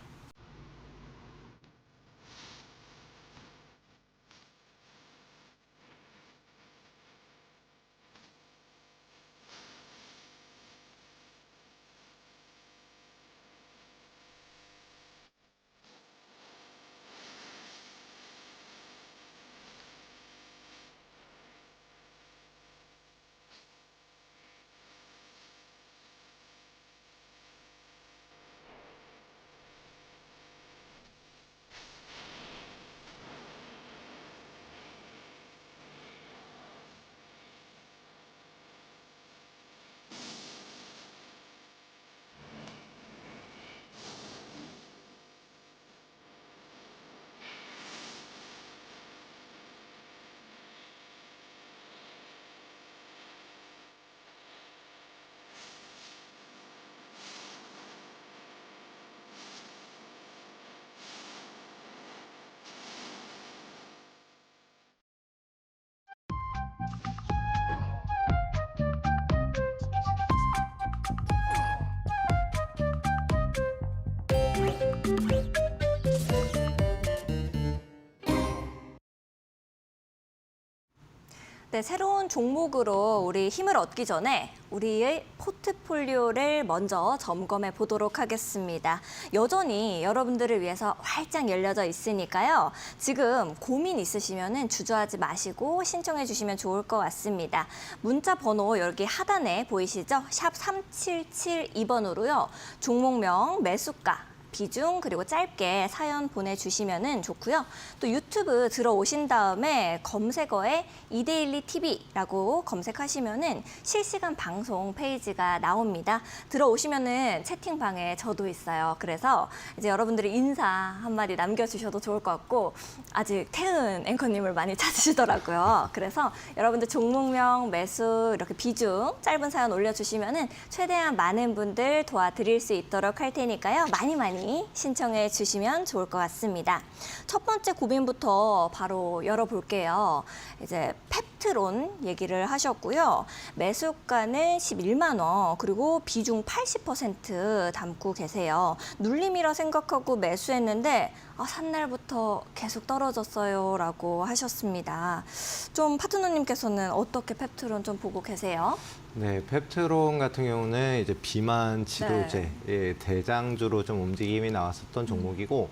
네, 새로운 종목으로 우리 힘을 얻기 전에 우리의 포트폴리오를 먼저 점검해 보도록 하겠습니다. 여전히 여러분들을 위해서 활짝 열려져 있으니까요. 지금 고민 있으시면 주저하지 마시고 신청해 주시면 좋을 것 같습니다. 문자 번호 여기 하단에 보이시죠? 샵 3772번으로요. 종목명, 매수가, 비중 그리고 짧게 사연 보내주시면 좋고요. 또 유튜브 들어오신 다음에 검색어에 이데일리 TV라고 검색하시면은 실시간 방송 페이지가 나옵니다. 들어오시면은 채팅방에 저도 있어요. 그래서 이제 여러분들이 인사 한마디 남겨주셔도 좋을 것 같고 아직 태은 앵커님을 많이 찾으시더라고요. 그래서 여러분들 종목명, 매수 이렇게 비중 짧은 사연 올려주시면은 최대한 많은 분들 도와드릴 수 있도록 할 테니까요. 많이 신청해 주시면 좋을 것 같습니다. 첫 번째 고민부터 바로 열어볼게요. 이제 펩트론 얘기를 하셨고요. 매수가는 11만 원, 그리고 비중 80% 담고 계세요. 눌림이라 생각하고 매수했는데 산 날부터 계속 떨어졌어요 라고 하셨습니다. 좀 파트너님께서는 어떻게 펩트론 좀 보고 계세요? 네, 펩트론 같은 경우는 이제 비만 치료제 예, 대장주로 좀 움직임이 나왔었던 종목이고,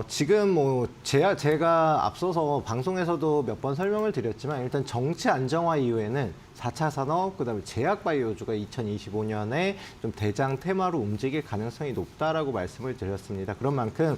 지금 뭐 제가 앞서서 방송에서도 몇 번 설명을 드렸지만 일단 정치 안정화 이후에는 4차 산업, 그다음에 제약바이오주가 2025년에 좀 대장 테마로 움직일 가능성이 높다라고 말씀을 드렸습니다. 그런 만큼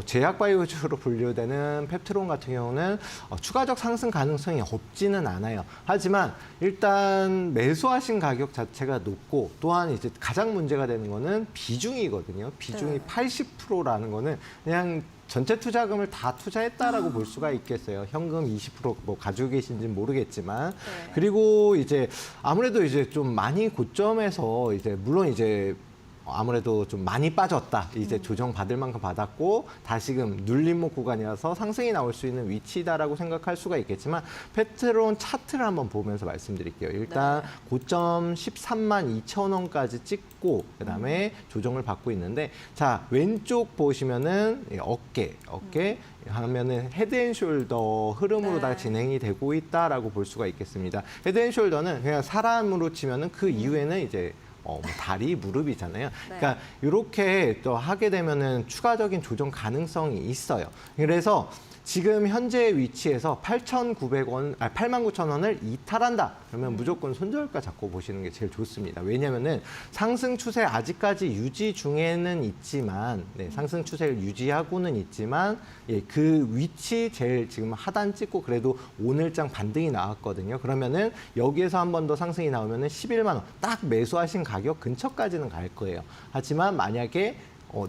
제약바이오주로 분류되는 펩트론 같은 경우는 추가적 상승 가능성이 없지는 않아요. 하지만 일단 매수하신 가격 자체가 높고, 또한 이제 가장 문제가 되는 거는 비중이거든요. 비중이 80%라는 거는 그냥 전체 투자금을 다 투자했다라고 볼 수가 있겠어요. 현금 20% 가지고 계신지는 모르겠지만. 네. 그리고 이제 아무래도 이제 좀 많이 고점에서 이제 물론 이제 아무래도 좀 많이 빠졌다. 이제 조정받을 만큼 받았고 다시금 눌림목 구간이라서 상승이 나올 수 있는 위치다라고 생각할 수가 있겠지만, 펩트론 차트를 한번 보면서 말씀드릴게요. 일단 고점 13만 2천 원까지 찍고 그다음에 조정을 받고 있는데, 자, 왼쪽 보시면은 어깨 하면은 헤드앤숄더 흐름으로 다 진행이 되고 있다라고 볼 수가 있겠습니다. 헤드앤숄더는 그냥 사람으로 치면은 그 이후에는 이제 뭐 다리, 무릎이잖아요. 그러니까 이렇게 또 하게 되면은 추가적인 조정 가능성이 있어요. 그래서 지금 현재 위치에서 89,000원을 이탈한다. 그러면 무조건 손절가 잡고 보시는 게 제일 좋습니다. 왜냐면은 상승 추세 아직까지 유지 중에는 있지만, 상승 추세를 유지하고는 있지만, 그 위치 제일 지금 하단 찍고 그래도 오늘장 반등이 나왔거든요. 그러면은 여기에서 한 번 더 상승이 나오면은 11만 원 딱 매수하신 가격 근처까지는 갈 거예요. 하지만 만약에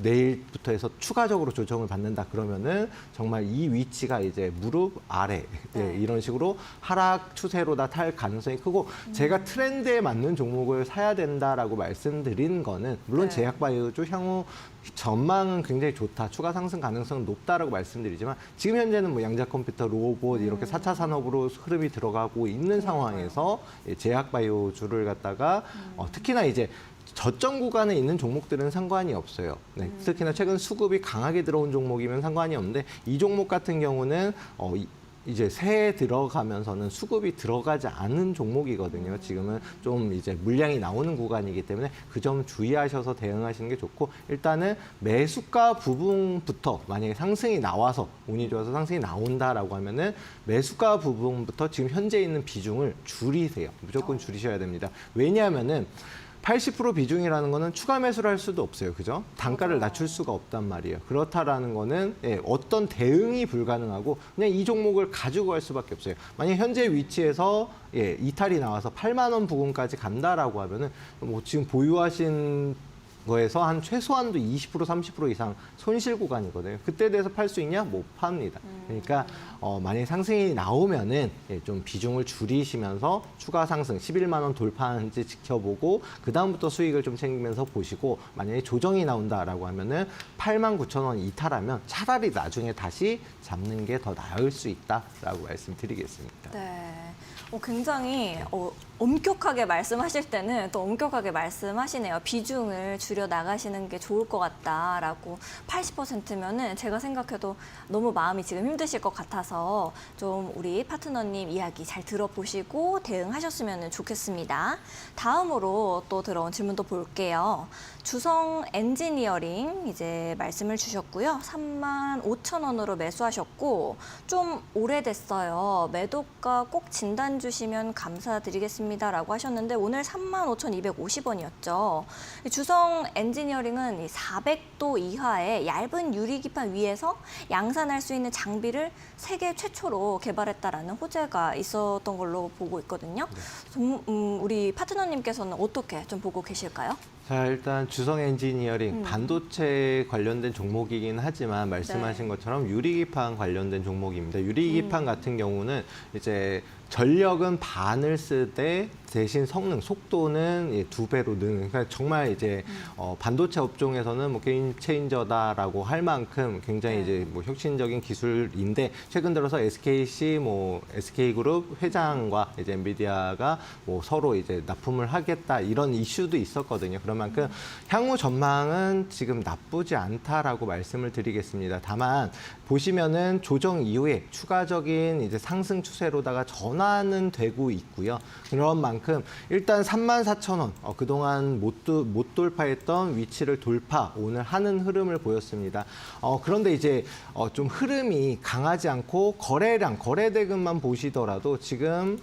내일부터 해서 추가적으로 조정을 받는다 그러면은 정말 이 위치가 이제 무릎 아래 이런 식으로 하락 추세로 다 탈 가능성이 크고, 제가 트렌드에 맞는 종목을 사야 된다라고 말씀드린 거는 물론 제약바이오주 향후 전망은 굉장히 좋다, 추가 상승 가능성은 높다라고 말씀드리지만, 지금 현재는 뭐 양자 컴퓨터, 로봇 이렇게 4차 산업으로 흐름이 들어가고 있는 상황에서 제약바이오주를 갖다가 특히나 이제 저점 구간에 있는 종목들은 상관이 없어요. 특히나 최근 수급이 강하게 들어온 종목이면 상관이 없는데, 이 종목 같은 경우는 이제 새해 들어가면서는 수급이 들어가지 않은 종목이거든요. 지금은 좀 이제 물량이 나오는 구간이기 때문에 그 점 주의하셔서 대응하시는 게 좋고, 일단은 매수가 부분부터 만약에 상승이 나와서 운이 좋아서 상승이 나온다라고 하면은 매수가 부분부터 지금 현재 있는 비중을 줄이세요. 무조건 줄이셔야 됩니다. 왜냐하면은 80% 비중이라는 거는 추가 매수를 할 수도 없어요. 그죠? 단가를 낮출 수가 없단 말이에요. 그렇다라는 거는 어떤 대응이 불가능하고 그냥 이 종목을 가지고 갈 수밖에 없어요. 만약 현재 위치에서 이탈이 나와서 8만 원 부근까지 간다라고 하면은 뭐 지금 보유하신 거에서 한 최소한도 20% 30% 이상 손실 구간이거든요. 그때 대해서 팔 수 있냐? 못 팝니다. 그러니까 만약에 상승이 나오면은 좀 비중을 줄이시면서 추가 상승 11만 원 돌파하는지 지켜보고 그 다음부터 수익을 좀 챙기면서 보시고, 만약에 조정이 나온다라고 하면은 89,000원 이탈하면 차라리 나중에 다시 잡는 게 더 나을 수 있다라고 말씀드리겠습니다. 네. 굉장히 엄격하게 말씀하실 때는 또 엄격하게 말씀하시네요. 비중을 줄여 나가시는 게 좋을 것 같다라고. 80%면은 제가 생각해도 너무 마음이 지금 힘드실 것 같아서 좀 우리 파트너님 이야기 잘 들어보시고 대응하셨으면 좋겠습니다. 다음으로 또 들어온 질문도 볼게요. 주성 엔지니어링 이제 말씀을 주셨고요. 35,000원으로 매수하셨고 좀 오래됐어요. 매도가 꼭 진단 주시면 감사드리겠습니다라고 하셨는데 오늘 35,250원이었죠. 주성 엔지니어링은 400도 이하의 얇은 유리기판 위에서 양산할 수 있는 장비를 세계 최초로 개발했다라는 호재가 있었던 걸로 보고 있거든요. 우리 파트너님께서는 어떻게 좀 보고 계실까요? 자, 일단 주성 엔지니어링 반도체 관련된 종목이긴 하지만 말씀하신 것처럼 유리기판 관련된 종목입니다. 유리기판 같은 경우는 이제 전력은 반을 쓰되 대신 성능, 속도는 2배로 느는. 그러니까 정말 이제 반도체 업종에서는 뭐 게임 체인저다라고 할 만큼 굉장히 이제 뭐 혁신적인 기술인데 최근 들어서 SKC 뭐 SK그룹 회장과 이제 엔비디아가 뭐 서로 이제 납품을 하겠다 이런 이슈도 있었거든요. 그런 만큼 향후 전망은 지금 나쁘지 않다라고 말씀을 드리겠습니다. 다만 보시면은 조정 이후에 추가적인 이제 상승 추세로다가 전환은 되고 있고요. 그런 만큼 일단 34,000원 그동안 못 돌파했던 위치를 돌파 오늘 하는 흐름을 보였습니다. 그런데 이제 좀 흐름이 강하지 않고 거래대금만 보시더라도 지금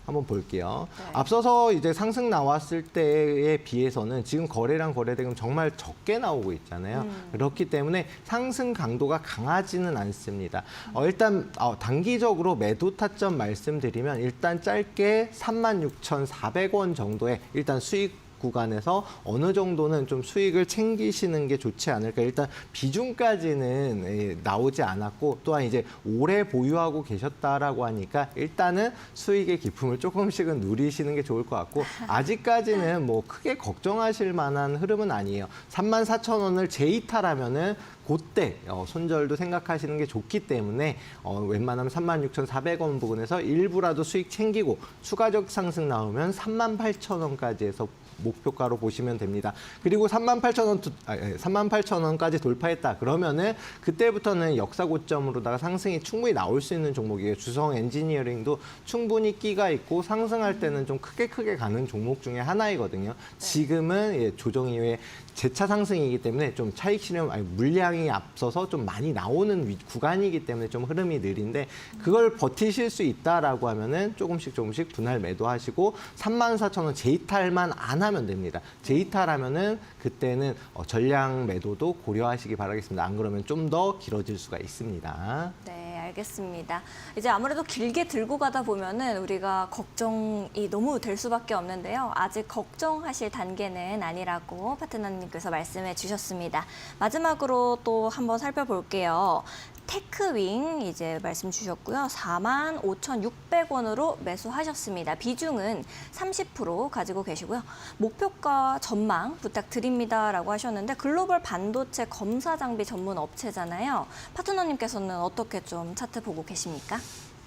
한번 볼게요. 네. 앞서서 이제 상승 나왔을 때에 비해서는 지금 거래대금 정말 적게 나오고 있잖아요. 그렇기 때문에 상승 강도가 강하지는 않습니다. 일단 단기적으로 매도 타점 말씀드리면 일단 짧게 36,400원 정도의 일단 수익 구간에서 어느 정도는 좀 수익을 챙기시는 게 좋지 않을까. 일단 비중까지는 나오지 않았고 또한 이제 오래 보유하고 계셨다라고 하니까 일단은 수익의 기품을 조금씩은 누리시는 게 좋을 것 같고 아직까지는 뭐 크게 걱정하실 만한 흐름은 아니에요. 34,000원을 재이탈하면은 그때 손절도 생각하시는 게 좋기 때문에 웬만하면 36,400원 부근에서 일부라도 수익 챙기고 추가적 상승 나오면 38,000원까지 해서 목표가로 보시면 됩니다. 그리고 38,000원까지 돌파했다. 그러면은 그때부터는 역사 고점으로다가 상승이 충분히 나올 수 있는 종목이에요. 주성 엔지니어링도 충분히 끼가 있고 상승할 때는 좀 크게 가는 종목 중에 하나이거든요. 지금은 조정 이후에 재차 상승이기 때문에 좀 차익 실현, 물량이 앞서서 좀 많이 나오는 구간이기 때문에 좀 흐름이 느린데 그걸 버티실 수 있다라고 하면은 조금씩 분할 매도하시고 34,000원 재이탈만 안 하면 됩니다. 재이탈하면은 그때는 전량 매도도 고려하시기 바라겠습니다. 안 그러면 좀 더 길어질 수가 있습니다. 네, 알겠습니다. 이제 아무래도 길게 들고 가다 보면은 우리가 걱정이 너무 될 수밖에 없는데요. 아직 걱정하실 단계는 아니라고 파트너님께서 말씀해 주셨습니다. 마지막으로 또 한번 살펴볼게요. 테크윙 이제 말씀 주셨고요. 45,600원으로 매수하셨습니다. 비중은 30% 가지고 계시고요. 목표가 전망 부탁드립니다라고 하셨는데 글로벌 반도체 검사 장비 전문 업체잖아요. 파트너님께서는 어떻게 좀 차트 보고 계십니까?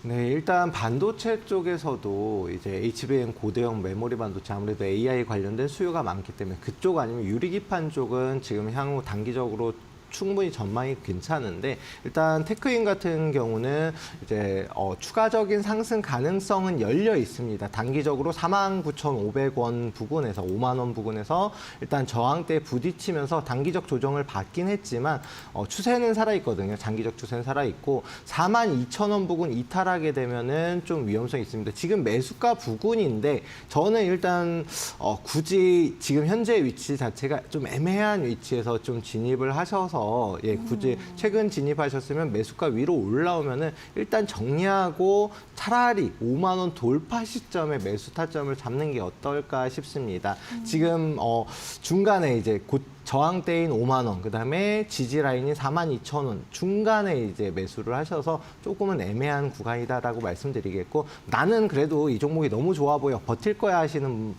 네, 일단 반도체 쪽에서도 이제 HBM 고대형 메모리 반도체 아무래도 AI 관련된 수요가 많기 때문에 그쪽 아니면 유리기판 쪽은 지금 향후 단기적으로 충분히 전망이 괜찮은데 일단 테크인 같은 경우는 이제 추가적인 상승 가능성은 열려 있습니다. 단기적으로 49,500원 부근에서 5만 원 부근에서 일단 저항대에 부딪히면서 단기적 조정을 받긴 했지만 추세는 살아 있거든요. 장기적 추세는 살아 있고 42,000원 부근 이탈하게 되면은 좀 위험성이 있습니다. 지금 매수가 부근인데 저는 일단 굳이 지금 현재 위치 자체가 좀 애매한 위치에서 좀 진입을 하셔서 굳이 최근 진입하셨으면 매수가 위로 올라오면은 일단 정리하고 차라리 5만 원 돌파 시점에 매수 타점을 잡는 게 어떨까 싶습니다. 지금 중간에 이제 곧 저항대인 5만 원, 그다음에 지지 라인인 42,000원 중간에 이제 매수를 하셔서 조금은 애매한 구간이다라고 말씀드리겠고 나는 그래도 이 종목이 너무 좋아 보여 버틸 거야 하시는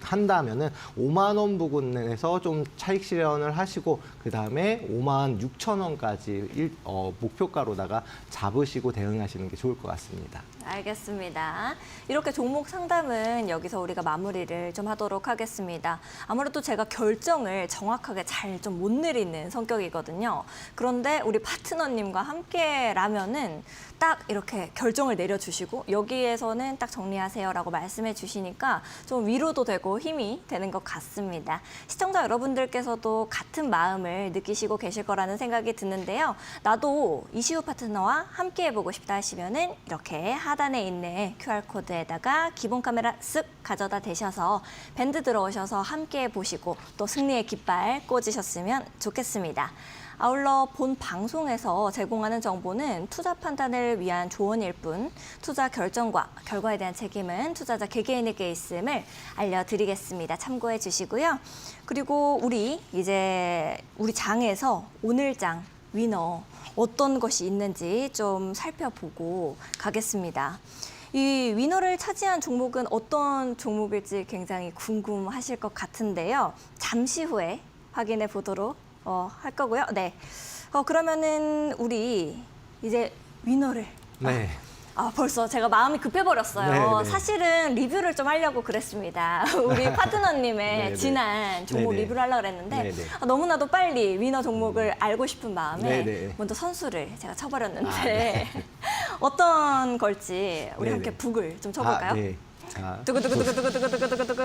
한다면은 5만 원 부근에서 좀 차익 실현을 하시고 그 다음에 5만 6천 원까지 목표가로다가 잡으시고 대응하시는 게 좋을 것 같습니다. 알겠습니다. 이렇게 종목 상담은 여기서 우리가 마무리를 좀 하도록 하겠습니다. 아무래도 제가 결정을 정확하게 잘 좀 못 내리는 성격이거든요. 그런데 우리 파트너님과 함께라면은 딱 이렇게 결정을 내려주시고 여기에서는 딱 정리하세요라고 말씀해 주시니까 좀 위로도 되고 힘이 되는 것 같습니다. 시청자 여러분들께서도 같은 마음을 느끼시고 계실 거라는 생각이 드는데요. 나도 이시우 파트너와 함께 해보고 싶다 하시면은 이렇게 하단에 있는 QR코드에다가 기본 카메라 쓱 가져다 대셔서 밴드 들어오셔서 함께 해보시고 또 승리의 깃발 꽂으셨으면 좋겠습니다. 아울러 본 방송에서 제공하는 정보는 투자 판단을 위한 조언일 뿐 투자 결정과 결과에 대한 책임은 투자자 개개인에게 있음을 알려드리겠습니다. 참고해 주시고요. 그리고 우리 장에서 오늘장 위너 어떤 것이 있는지 좀 살펴보고 가겠습니다. 이 위너를 차지한 종목은 어떤 종목일지 굉장히 궁금하실 것 같은데요. 잠시 후에 확인해 보도록 할 거고요. 네. 그러면은 우리 이제 위너를 네. 벌써 제가 마음이 급해버렸어요. 네네. 사실은 리뷰를 좀 하려고 그랬습니다. 우리 파트너님의 네네. 지난 종목 네네. 리뷰를 하려고 그랬는데 네네. 너무나도 빨리 위너 종목을 알고 싶은 마음에 네네. 먼저 선수를 제가 쳐버렸는데 네. 어떤 걸지 우리 네네. 함께 북을 좀 쳐볼까요? 네. 자, 두구두구두구두구두구두구두구두구.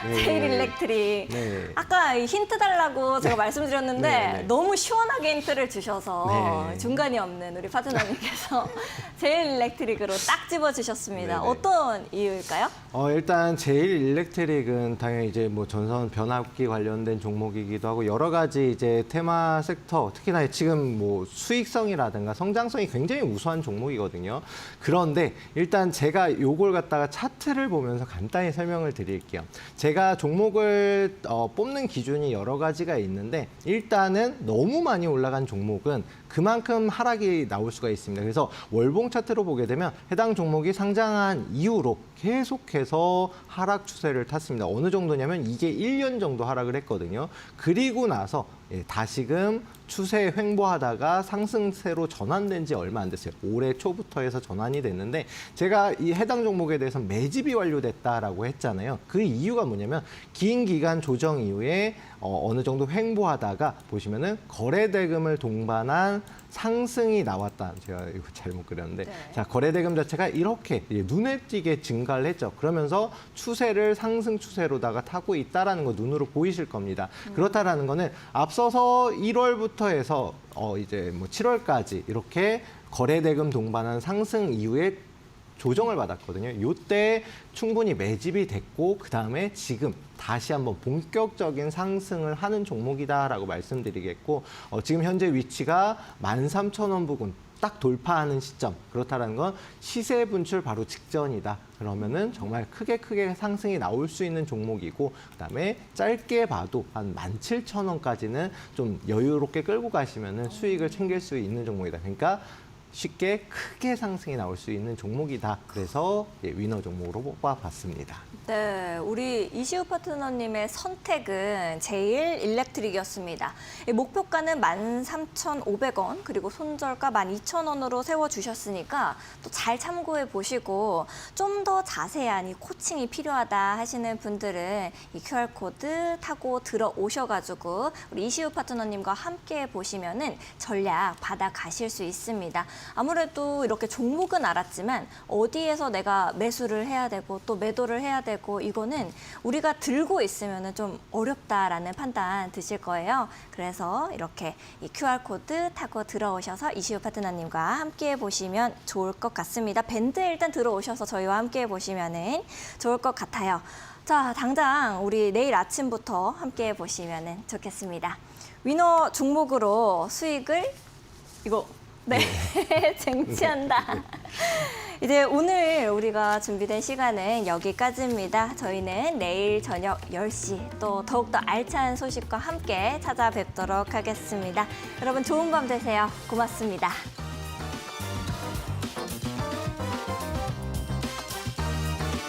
네. 제일 일렉트릭. 네. 아까 이 힌트 달라고 제가 말씀드렸는데 네. 너무 시원하게 힌트를 주셔서 네. 중간이 없는 우리 파트너님께서 제일 일렉트릭으로 딱 집어주셨습니다. 네. 어떤 이유일까요? 일단 제일 일렉트릭은 당연히 이제 뭐 전선 변압기 관련된 종목이기도 하고 여러 가지 이제 테마 섹터 특히나 지금 뭐 수익성이라든가 성장성이 굉장히 우수한 종목이거든요. 그런데 일단 제가 요걸 갖다가 차트를 보면서 간단히 설명을 드릴게요. 제가 종목을 뽑는 기준이 여러 가지가 있는데 일단은 너무 많이 올라간 종목은 그만큼 하락이 나올 수가 있습니다. 그래서 월봉 차트로 보게 되면 해당 종목이 상장한 이후로 계속해서 하락 추세를 탔습니다. 어느 정도냐면 이게 1년 정도 하락을 했거든요. 그리고 나서 다시금 추세에 횡보하다가 상승세로 전환된 지 얼마 안 됐어요. 올해 초부터 해서 전환이 됐는데 제가 이 해당 종목에 대해서 매집이 완료됐다라고 했잖아요. 그 이유가 뭐냐면 긴 기간 조정 이후에 어느 정도 횡보하다가 보시면은 거래대금을 동반한 상승이 나왔다. 제가 이거 잘못 그렸는데 네. 자 거래대금 자체가 이렇게 눈에 띄게 증가를 했죠. 그러면서 추세를 상승 추세로다가 타고 있다라는 거 눈으로 보이실 겁니다. 그렇다라는 거는 앞서서 1월부터 해서 이제 뭐 7월까지 이렇게 거래대금 동반한 상승 이후에 조정을 받았거든요. 이때 충분히 매집이 됐고 그다음에 지금 다시 한번 본격적인 상승을 하는 종목이다라고 말씀드리겠고 지금 현재 위치가 13,000원 부근 딱 돌파하는 시점. 그렇다는 건 시세 분출 바로 직전이다. 그러면은 정말 크게 상승이 나올 수 있는 종목이고 그다음에 짧게 봐도 한 17,000원까지는 좀 여유롭게 끌고 가시면은 수익을 챙길 수 있는 종목이다. 그러니까 쉽게 크게 상승이 나올 수 있는 종목이다. 그래서 위너 종목으로 뽑아봤습니다. 네, 우리 이시우 파트너님의 선택은 제일 일렉트릭이었습니다. 목표가는 13,500원 그리고 손절가 12,000원으로 세워주셨으니까 또 잘 참고해 보시고 좀 더 자세한 이 코칭이 필요하다 하시는 분들은 이 QR코드 타고 들어오셔가지고 우리 이시우 파트너님과 함께 보시면은 전략 받아가실 수 있습니다. 아무래도 이렇게 종목은 알았지만 어디에서 내가 매수를 해야 되고 또 매도를 해야 되고 이거는 우리가 들고 있으면 좀 어렵다라는 판단 드실 거예요. 그래서 이렇게 이 QR코드 타고 들어오셔서 이시우 파트너님과 함께 보시면 좋을 것 같습니다. 밴드에 일단 들어오셔서 저희와 함께 보시면 좋을 것 같아요. 자, 당장 우리 내일 아침부터 함께 보시면 좋겠습니다. 위너 종목으로 수익을 네, 쟁취한다. 이제 오늘 우리가 준비된 시간은 여기까지입니다. 저희는 내일 저녁 10시 또 더욱더 알찬 소식과 함께 찾아뵙도록 하겠습니다. 여러분 좋은 밤 되세요. 고맙습니다.